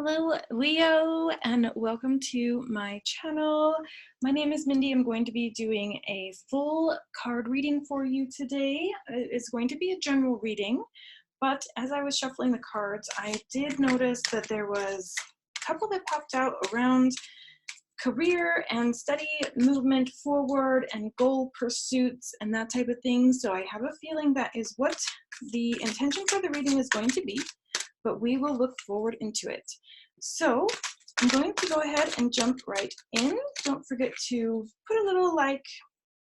Hello, Leo, and welcome to my channel. My name is Mindy. I'm going to be doing a full card reading for you today. It's going to be a general reading, but as I was shuffling the cards, I did notice that there was a couple that popped out around career and study movement forward and goal pursuits and that type of thing. So I have a feeling that is what the intention for the reading is going to be, but we will look forward into it. So I'm going to go ahead and jump right in. Don't forget to put a little like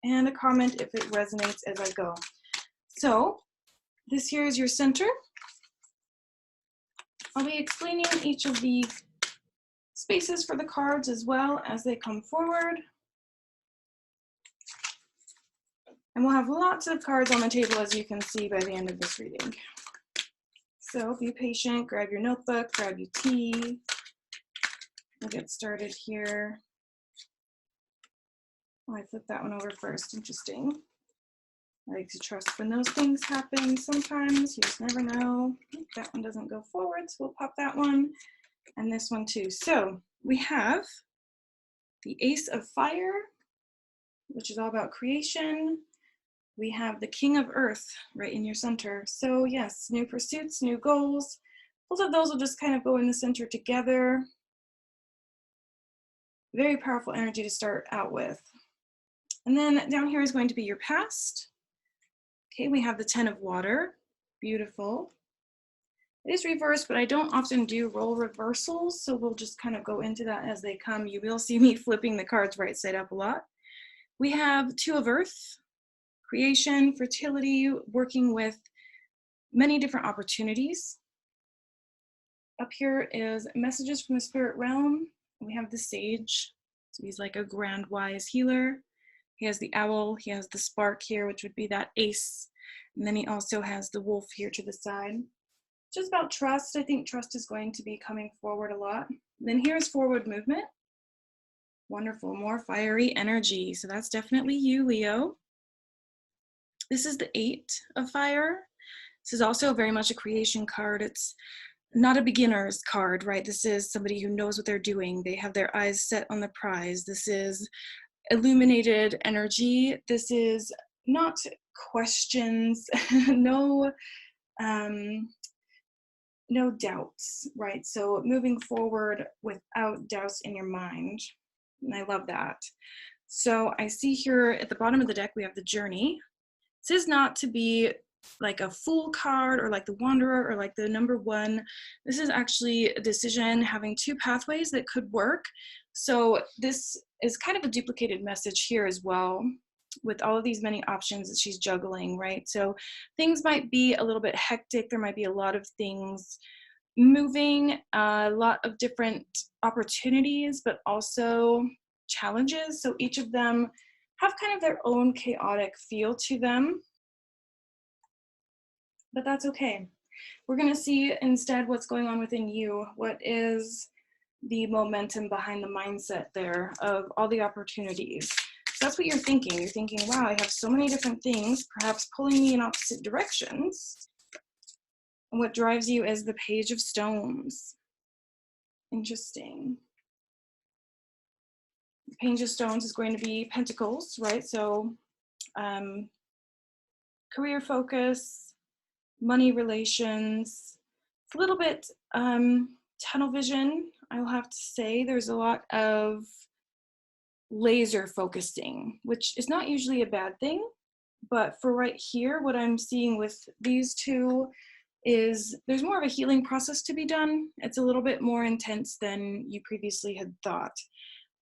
and a comment if it resonates as I go. So this here is your center. I'll be explaining each of the spaces for the cards as well as they come forward. And we'll have lots of cards on the table, as you can see by the end of this reading. So be patient, grab your notebook, grab your tea. We'll get started here. Oh, I flipped that one over first, interesting. I like to trust when those things happen sometimes, you just never know. That one doesn't go forward, so we'll pop that one. And this one too. So we have the Ace of Fire, which is all about creation. We have the King of Earth right in your center. So yes, new pursuits, new goals. Both of those will just kind of go in the center together. Very powerful energy to start out with. And then down here is going to be your past. Okay, we have the Ten of Water. Beautiful. It is reversed, but I don't often do role reversals, so we'll just kind of go into that as they come. You will see me flipping the cards right side up a lot. We have Two of Earth, creation, fertility, working with many different opportunities. Up here is messages from the spirit realm. We have the Sage, so he's like a grand wise healer. He has the Owl, he has the Spark here, which would be that Ace. And then he also has the Wolf here to the side. Just about trust. I think trust is going to be coming forward a lot. Then here's forward movement. Wonderful, more fiery energy. So that's definitely you, Leo. This is the Eight of Fire. This is also very much a creation card. It's not a beginner's card, right? This is somebody who knows what they're doing. They have their eyes set on the prize. This is illuminated energy. This is not questions, no doubts, right? So moving forward without doubts in your mind. And I love that. So I see here at the bottom of the deck, we have the Journey. This is not to be like a Fool card or like the Wanderer or like the number one. This is actually a decision having two pathways that could work. So this is kind of a duplicated message here as well, with all of these many options that she's juggling, right? So things might be a little bit hectic. There might be a lot of things moving, a lot of different opportunities, but also challenges. So each of them have kind of their own chaotic feel to them, but that's okay. We're going to see instead what's going on within you. What is the momentum behind the mindset there of all the opportunities? So that's what you're thinking. You're thinking, wow, I have so many different things, perhaps pulling me in opposite directions. And what drives you is the Page of Stones. Interesting. The Page of Stones is going to be Pentacles, right? So career focus, money relations. It's a little bit tunnel vision, I will have to say. There's a lot of laser focusing, which is not usually a bad thing, but for right here, what I'm seeing with these two is there's more of a healing process to be done. It's a little bit more intense than you previously had thought.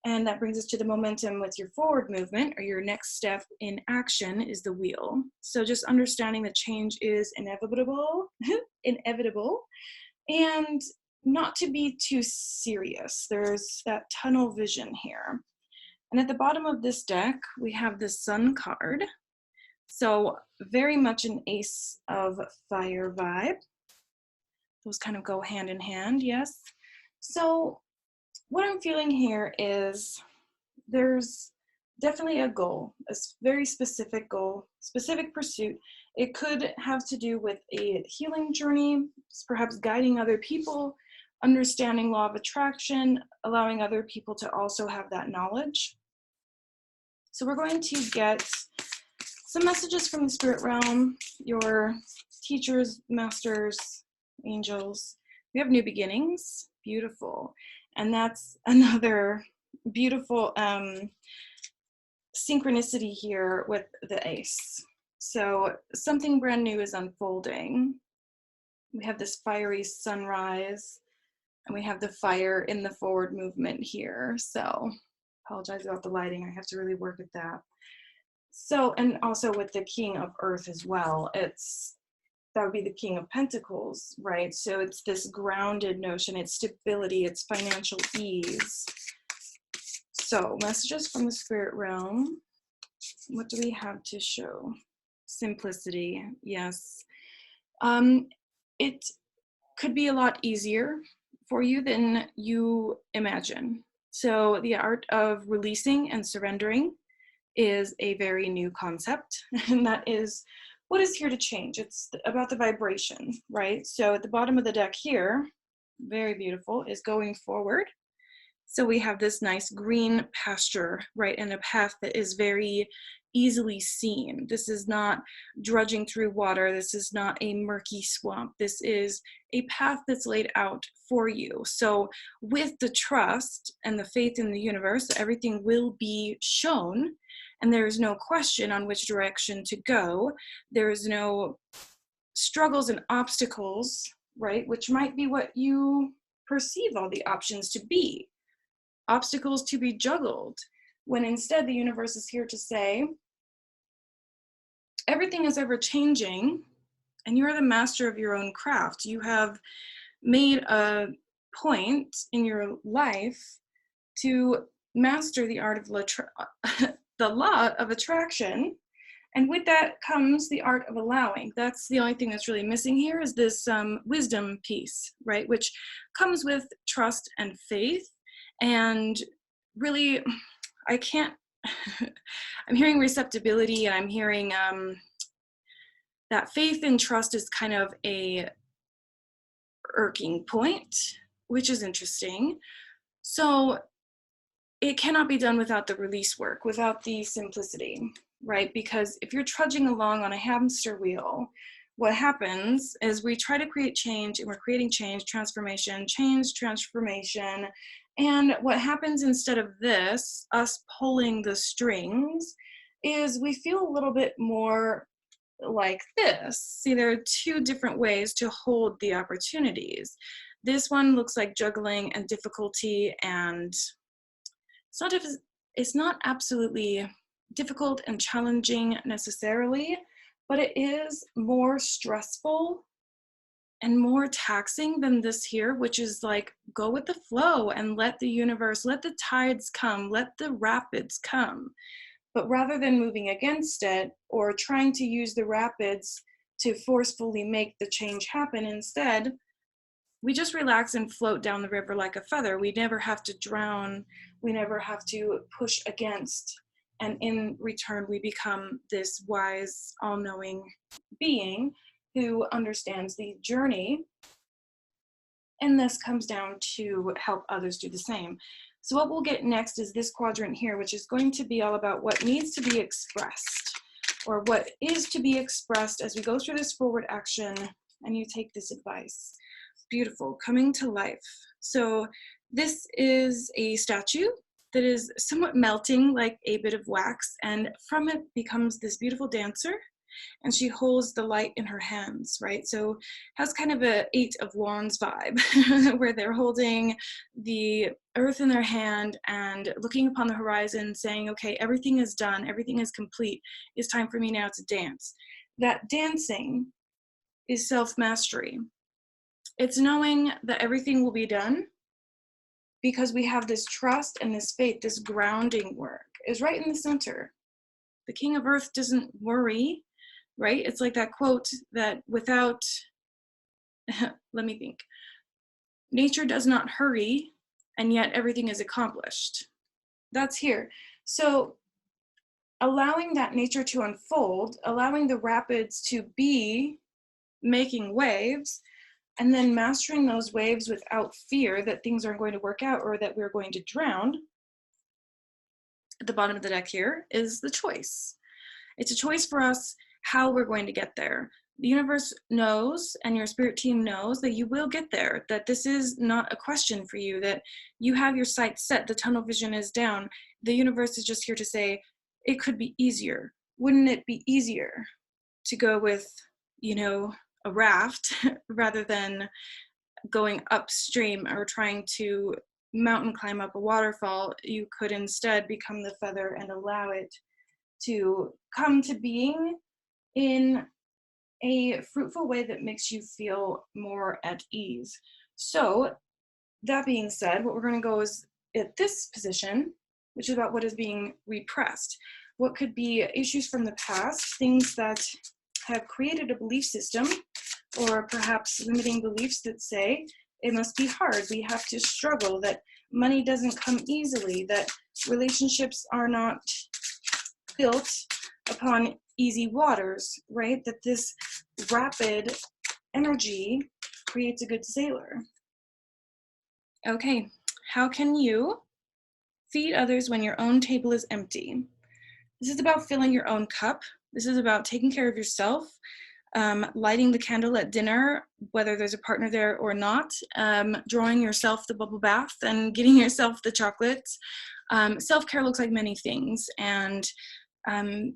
And that brings us to the momentum with your forward movement, or your next step in action is the Wheel. So just understanding that change is inevitable, and not to be too serious. There's that tunnel vision here. And at the bottom of this deck, we have the Sun card. So very much an Ace of Fire vibe. Those kind of go hand in hand, yes. So what I'm feeling here is there's definitely a goal, a very specific goal, specific pursuit. It could have to do with a healing journey, perhaps guiding other people, understanding law of attraction, allowing other people to also have that knowledge. So we're going to get some messages from the spirit realm, your teachers, masters, angels. We have new beginnings, beautiful. And that's another beautiful synchronicity here with the ace. So something brand new is unfolding. We have this fiery sunrise, and we have the fire in the forward movement here. So apologize about the lighting. I have to really work at that. So, and also with the King of Earth as well, that would be the King of Pentacles, right? So it's this grounded notion, it's stability, it's financial ease. So messages from the spirit realm. What do we have to show? Simplicity, yes. It could be a lot easier for you than you imagine. So the art of releasing and surrendering is a very new concept, and that is what is here to change. It's about the vibration, right? So at the bottom of the deck here, very beautiful, is going forward. So we have this nice green pasture, right, and a path that is very easily seen. This is not drudging through water. This is not a murky swamp. This is a path that's laid out for you. So with the trust and the faith in the universe, everything will be shown, and there is no question on which direction to go. There is no struggles and obstacles, right, which might be what you perceive all the options to be. Obstacles to be juggled, when instead the universe is here to say, everything is ever changing, and you are the master of your own craft. You have made a point in your life to master the art of the law of attraction, and with that comes the art of allowing. That's the only thing that's really missing here, is this wisdom piece, right, which comes with trust and faith. And really, I can't, I'm hearing receptibility, and I'm hearing that faith and trust is kind of a irking point, which is interesting. So it cannot be done without the release work, without the simplicity, right? Because if you're trudging along on a hamster wheel, what happens is we try to create change, and we're creating change, transformation, and what happens instead of this, us pulling the strings, is we feel a little bit more like this. See, there are two different ways to hold the opportunities. This one looks like juggling and difficulty, and it's not absolutely difficult and challenging necessarily, but it is more stressful and more taxing than this here, which is like, go with the flow and let the universe, let the tides come, let the rapids come. But rather than moving against it or trying to use the rapids to forcefully make the change happen, instead, we just relax and float down the river like a feather. We never have to drown. We never have to push against. And in return, we become this wise, all-knowing being who understands the journey, and this comes down to help others do the same. So what we'll get next is this quadrant here, which is going to be all about what needs to be expressed, or what is to be expressed as we go through this forward action, and you take this advice. Beautiful, coming to life. So this is a statue that is somewhat melting like a bit of wax, and from it becomes this beautiful dancer, and she holds the light in her hands, right? So has kind of a 8 of Wands vibe, where they're holding the earth in their hand and looking upon the horizon, saying, okay, everything is done, everything is complete, it's time for me now to dance. That dancing is self-mastery. It's knowing that everything will be done because we have this trust and this faith. This grounding work is right in the center. The King of Earth doesn't worry, right? It's like that quote that without, let me think, nature does not hurry, and yet everything is accomplished. That's here. So allowing that nature to unfold, allowing the rapids to be making waves, and then mastering those waves without fear that things aren't going to work out or that we're going to drown. At the bottom of the deck here is the choice. It's a choice for us how we're going to get there. The universe knows, and your spirit team knows, that you will get there, that this is not a question for you, that you have your sights set, the tunnel vision is down. The universe is just here to say, it could be easier. Wouldn't it be easier to go with, you know, a raft rather than going upstream or trying to mountain climb up a waterfall? You could instead become the feather and allow it to come to being in a fruitful way that makes you feel more at ease. So that being said, what we're going to go is at this position, which is about what is being repressed. What could be issues from the past, things that have created a belief system, or perhaps limiting beliefs that say it must be hard, we have to struggle, that money doesn't come easily, that relationships are not built upon easy waters, right? That this rapid energy creates a good sailor. Okay, how can you feed others when your own table is empty? This is about filling your own cup. This is about taking care of yourself, lighting the candle at dinner, whether there's a partner there or not, drawing yourself the bubble bath and getting yourself the chocolates. Self-care looks like many things, and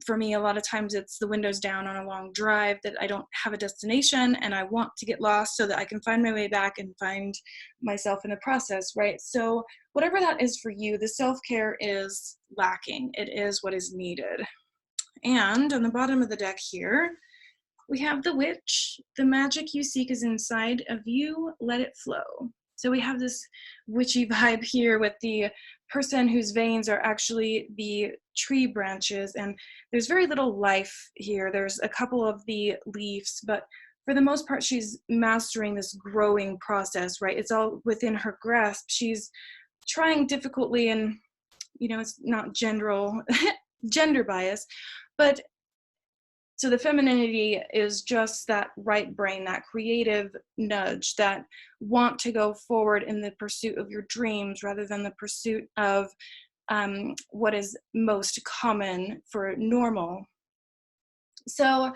for me, a lot of times it's the windows down on a long drive that I don't have a destination and I want to get lost so that I can find my way back and find myself in the process, right? So whatever that is for you, the self-care is lacking. It is what is needed. And on the bottom of the deck here, we have the witch. The magic you seek is inside of you. Let it flow. So we have this witchy vibe here with the person whose veins are actually the tree branches, and there's very little life here. There's a couple of the leaves, but for the most part, she's mastering this growing process, right? It's all within her grasp. She's trying difficultly, and you know, it's not gender bias, but so the femininity is just that right brain, that creative nudge, that want to go forward in the pursuit of your dreams rather than the pursuit of what is most common for normal. So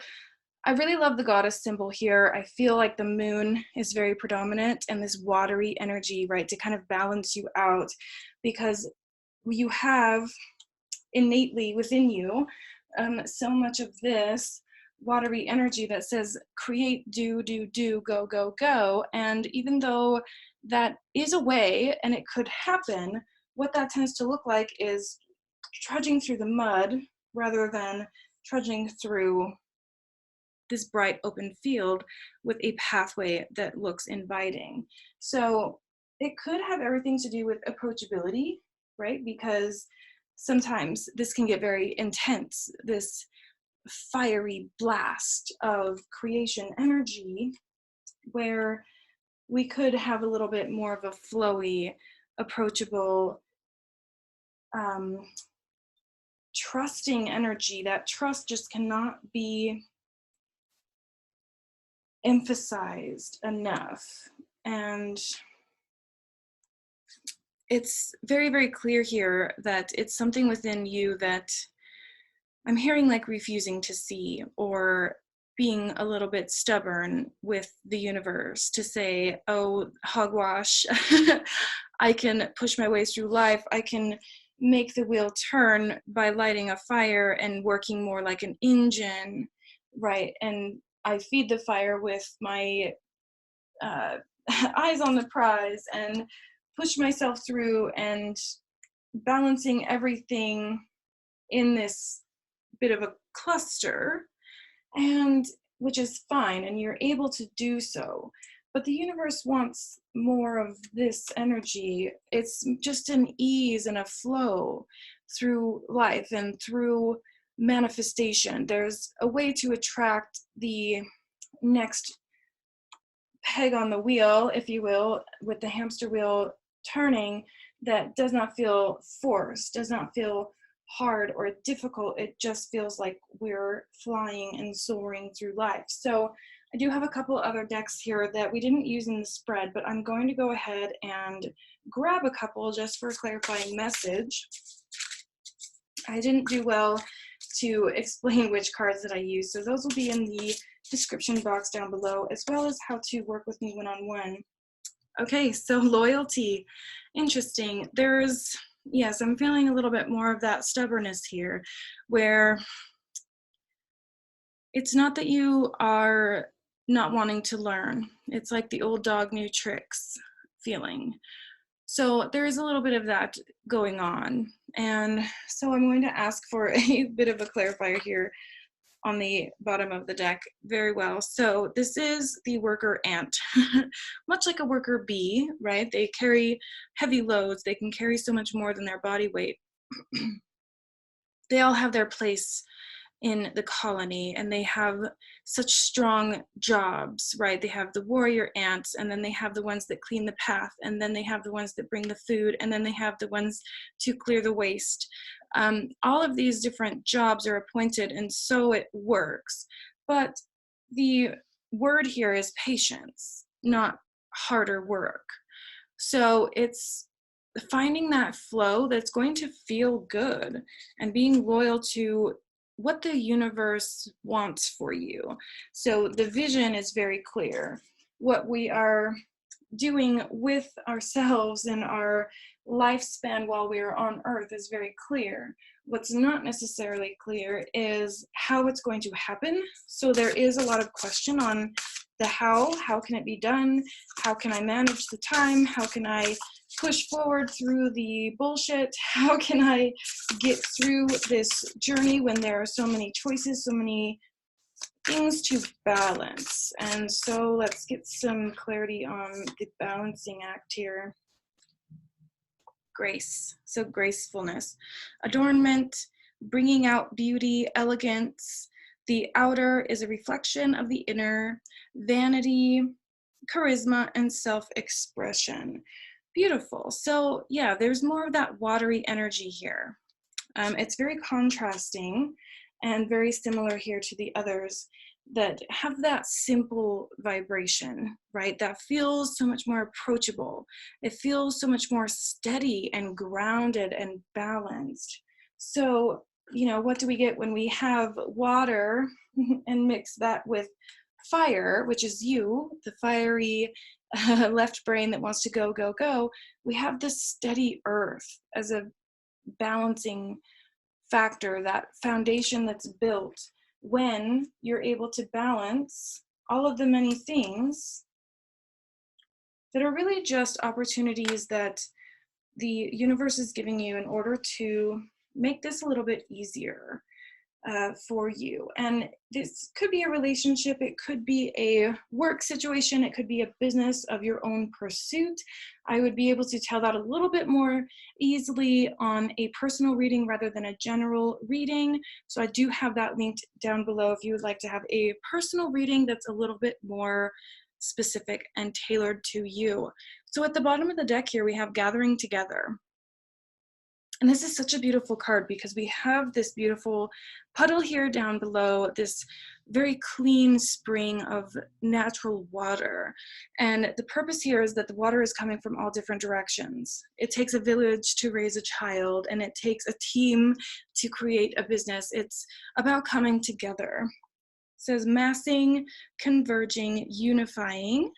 I really love the goddess symbol here. I feel like the moon is very predominant and this watery energy, right, to kind of balance you out, because you have innately within you so much of this watery energy that says create, do, go, go, go. And even though that is a way and it could happen, what that tends to look like is trudging through the mud rather than trudging through this bright open field with a pathway that looks inviting. So it could have everything to do with approachability, right? Because sometimes this can get very intense, this fiery blast of creation energy, where we could have a little bit more of a flowy, approachable, trusting energy. That trust just cannot be emphasized enough. And it's very, very clear here that it's something within you that I'm hearing like refusing to see, or being a little bit stubborn with the universe to say, oh, hogwash, I can push my way through life. I can make the wheel turn by lighting a fire and working more like an engine, right? And I feed the fire with my eyes on the prize and push myself through and balancing everything in this bit of a cluster, and which is fine, and you're able to do so. But the universe wants more of this energy. It's just an ease and a flow through life and through manifestation. There's a way to attract the next peg on the wheel, if you will, with the hamster wheel turning, that does not feel forced, does not feel hard or difficult. It just feels like we're flying and soaring through life. So I do have a couple other decks here that we didn't use in the spread, but I'm going to go ahead and grab a couple just for a clarifying message. I didn't do well to explain which cards that I use, so those will be in the description box down below, as well as how to work with me one-on-one. Okay, so loyalty. Interesting. Yes, I'm feeling a little bit more of that stubbornness here, where it's not that you are not wanting to learn. It's like the old dog, new tricks feeling. So there is a little bit of that going on. And so I'm going to ask for a bit of a clarifier here on the bottom of the deck. Very well. So this is the worker ant, much like a worker bee, right? They carry heavy loads. They can carry so much more than their body weight. They all have their place in the colony, and they have such strong jobs, right? They have the warrior ants, and then they have the ones that clean the path, and then they have the ones that bring the food, and then they have the ones to clear the waste. All of these different jobs are appointed, and so it works. But the word here is patience, not harder work. So it's finding that flow that's going to feel good and being loyal to what the universe wants for you. So the vision is very clear. What we are doing with ourselves and our lifespan while we are on Earth is very clear. What's not necessarily clear is how it's going to happen. So there is a lot of question on the how can it be done? How can I manage the time? How can I push forward through the bullshit? How can I get through this journey when there are so many choices, so many things to balance? And so let's get some clarity on the balancing act here. Grace, so gracefulness, adornment, bringing out beauty, elegance. The outer is a reflection of the inner, vanity, charisma, and self-expression. Beautiful. So yeah, there's more of that watery energy here. It's very contrasting and very similar here to the others that have that simple vibration, right? That feels so much more approachable. It feels so much more steady and grounded and balanced. So, you know, what do we get when we have water and mix that with fire, which is you, the fiery left brain that wants to go, go, go? We have this steady earth as a balancing factor, that foundation that's built when you're able to balance all of the many things that are really just opportunities that the universe is giving you in order to make this a little bit easier for you. And this could be a relationship, it could be a work situation, it could be a business of your own pursuit. I would be able to tell that a little bit more easily on a personal reading rather than a general reading. So I do have that linked down below if you would like to have a personal reading that's a little bit more specific and tailored to you. So at the bottom of the deck here, we have Gathering Together. And this is such a beautiful card because we have this beautiful puddle here down below, this very clean spring of natural water. And the purpose here is that the water is coming from all different directions. It takes a village to raise a child, and it takes a team to create a business. It's about coming together. It says massing, converging, unifying,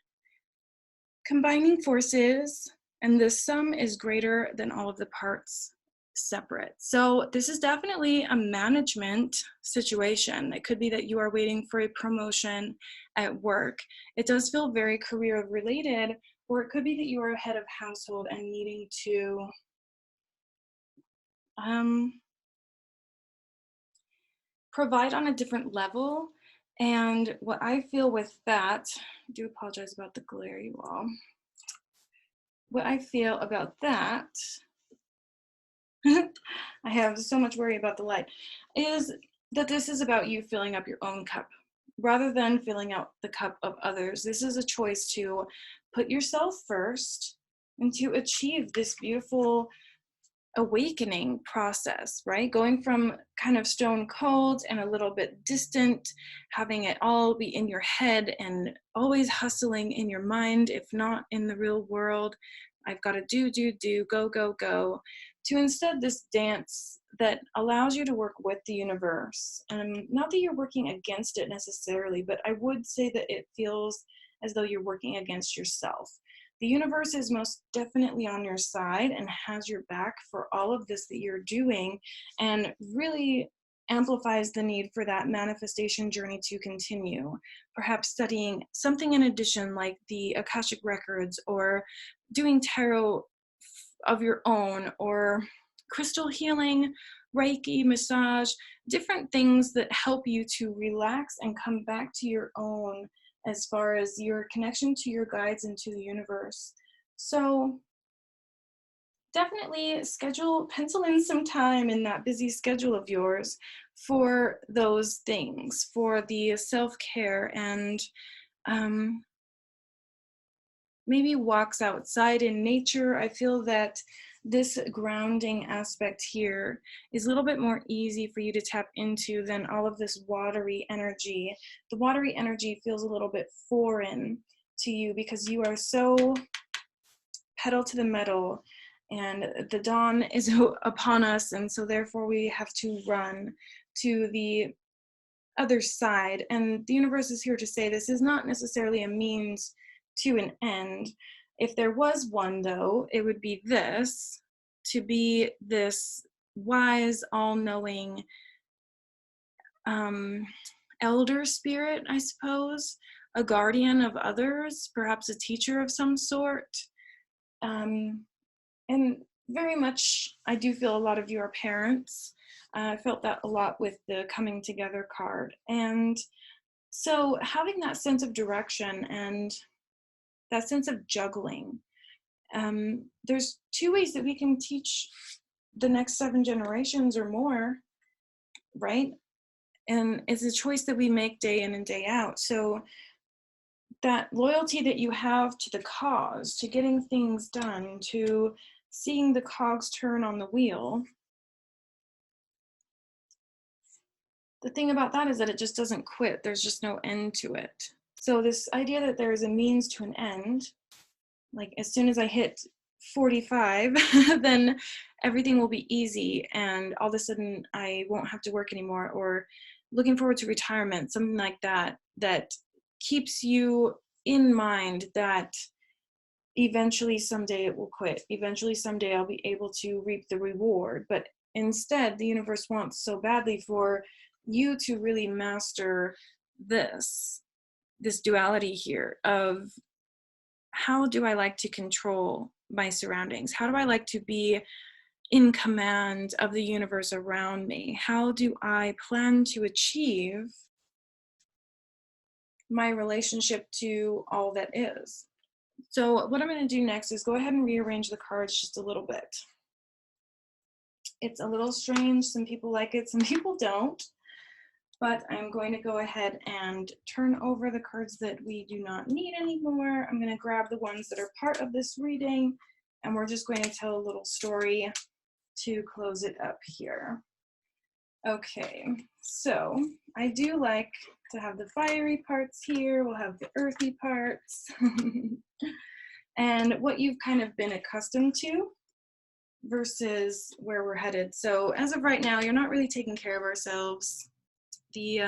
combining forces, and the sum is greater than all of the parts separate. So this is definitely a management situation. It could be that you are waiting for a promotion at work. It does feel very career related, or it could be that you are head of household and needing to provide on a different level. And what I feel with that, I do apologize about the glare, you all. What I feel about that, I have so much worry about the light, is that this is about you filling up your own cup rather than filling out the cup of others. This is a choice to put yourself first and to achieve this beautiful awakening process, right? Going from kind of stone cold and a little bit distant, having it all be in your head and always hustling in your mind, if not in the real world. I've got to do, go, go, go, to instead this dance that allows you to work with the universe. Not that you're working against it necessarily, but I would say that it feels as though you're working against yourself. The universe is most definitely on your side and has your back for all of this that you're doing, and really amplifies the need for that manifestation journey to continue. Perhaps studying something in addition, like the Akashic Records, or doing tarot of your own, or crystal healing, Reiki, massage, different things that help you to relax and come back to your own as far as your connection to your guides and to the universe. So definitely pencil in some time in that busy schedule of yours for those things, for the self-care, and maybe walks outside in nature. I feel that this grounding aspect here is a little bit more easy for you to tap into than all of this watery energy. The watery energy feels a little bit foreign to you because you are so pedal to the metal, and the dawn is upon us, and so therefore we have to run to the other side. And the universe is here to say this is not necessarily a means to an end. If there was one, though, it would be this: to be this wise, all-knowing elder spirit, I suppose, a guardian of others, perhaps a teacher of some sort. And very much, I do feel a lot of you are parents. I felt that a lot with the coming together card. And so having that sense of direction and that sense of juggling, there's two ways that we can teach the next 7 generations or more, right? And it's a choice that we make day in and day out. So that loyalty that you have to the cause, to getting things done, to seeing the cogs turn on the wheel, the thing about that is that it just doesn't quit. There's just no end to it. So this idea that there is a means to an end, like as soon as I hit 45, then everything will be easy and all of a sudden I won't have to work anymore, or looking forward to retirement, something like that, that keeps you in mind that eventually someday it will quit. Eventually someday I'll be able to reap the reward. But instead, the universe wants so badly for you to really master this duality here of, how do I like to control my surroundings? How do I like to be in command of the universe around me? How do I plan to achieve my relationship to all that is? So what I'm going to do next is go ahead and rearrange the cards just a little bit. It's a little strange. Some people like it, some people don't. But I'm going to go ahead and turn over the cards that we do not need anymore. I'm going to grab the ones that are part of this reading, and we're just going to tell a little story to close it up here. Okay, so I do like to have the fiery parts here. We'll have the earthy parts. And what you've kind of been accustomed to versus where we're headed. So as of right now, you're not really taking care of ourselves. The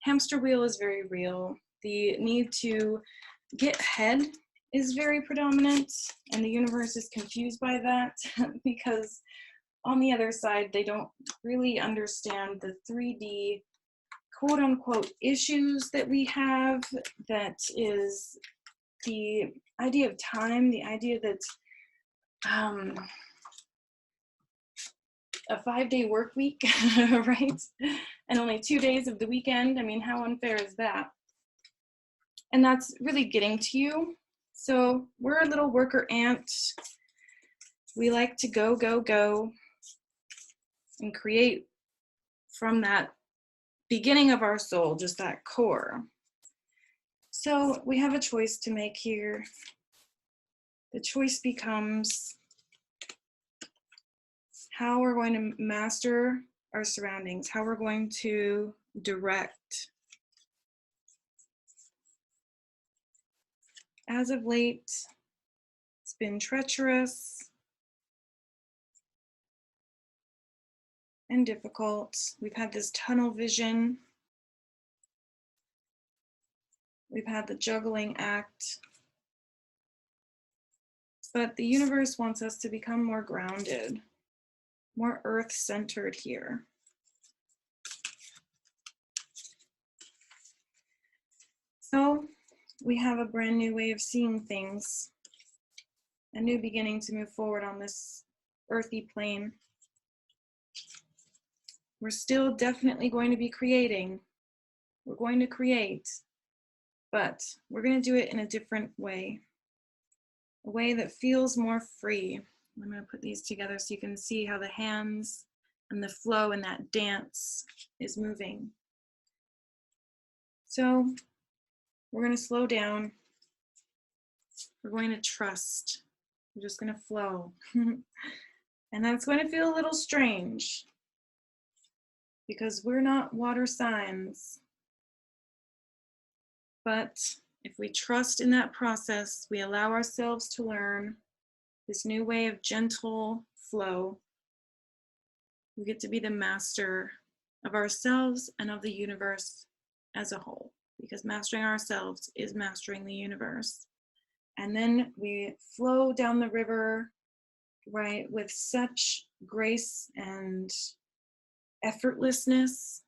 hamster wheel is very real. The need to get ahead is very predominant, and the universe is confused by that because on the other side, they don't really understand the 3D quote unquote issues that we have. That is the idea of time, the idea that a 5-day work week, right? And only 2 days of the weekend. I mean, how unfair is that? And that's really getting to you. So we're a little worker ant. We like to go, go, go and create from that beginning of our soul, just that core. So we have a choice to make here. The choice becomes, how we're going to master our surroundings, how we're going to direct. As of late, it's been treacherous and difficult. We've had this tunnel vision. We've had the juggling act. But the universe wants us to become more grounded, more earth-centered here. So we have a brand new way of seeing things, a new beginning to move forward on this earthy plane. We're still definitely going to be creating. We're going to create, but we're going to do it in a different way, a way that feels more free. I'm going to put these together so you can see how the hands and the flow and that dance is moving. So we're going to slow down. We're going to trust. We're just going to flow. And that's going to feel a little strange because we're not water signs. But if we trust in that process, we allow ourselves to learn this new way of gentle flow. We get to be the master of ourselves and of the universe as a whole, because mastering ourselves is mastering the universe. And then we flow down the river, right, with such grace and effortlessness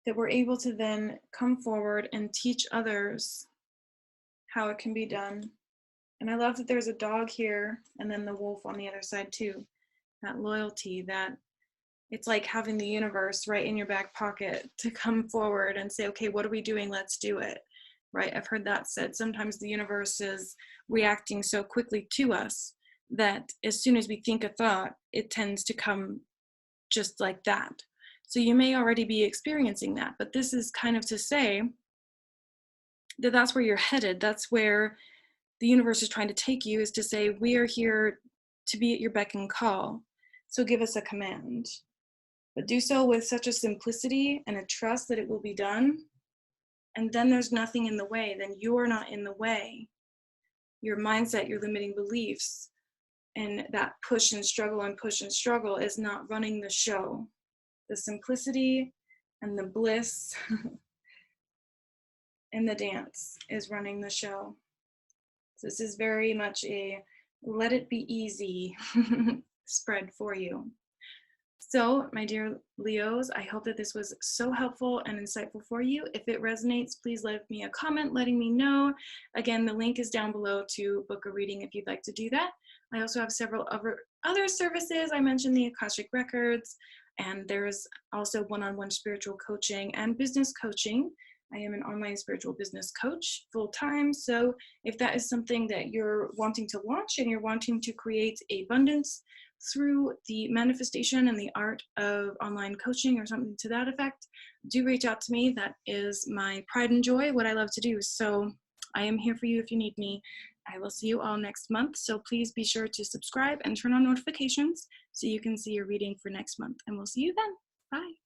that we're able to then come forward and teach others how it can be done. And I love that there's a dog here and then the wolf on the other side too. That loyalty, that it's like having the universe right in your back pocket to come forward and say, okay, what are we doing? Let's do it, right? I've heard that said. Sometimes the universe is reacting so quickly to us that as soon as we think a thought, it tends to come just like that. So you may already be experiencing that, but this is kind of to say that that's where you're headed. That's where the universe is trying to take you, is to say, we are here to be at your beck and call. So give us a command, but do so with such a simplicity and a trust that it will be done. And then there's nothing in the way. Then you are not in the way. Your mindset, your limiting beliefs, and that push and struggle is not running the show. The simplicity and the bliss and the dance is running the show. So this is very much a let it be easy spread for you. So, my dear Leos, I hope that this was so helpful and insightful for you. If it resonates, please leave me a comment letting me know. Again, the link is down below to book a reading if you'd like to do that. I also have several other services. I mentioned the Akashic Records, and there's also one-on-one spiritual coaching and business coaching. I am an online spiritual business coach full-time. So if that is something that you're wanting to launch and you're wanting to create abundance through the manifestation and the art of online coaching or something to that effect, do reach out to me. That is my pride and joy, what I love to do. So I am here for you if you need me. I will see you all next month. So please be sure to subscribe and turn on notifications so you can see your reading for next month. And we'll see you then. Bye.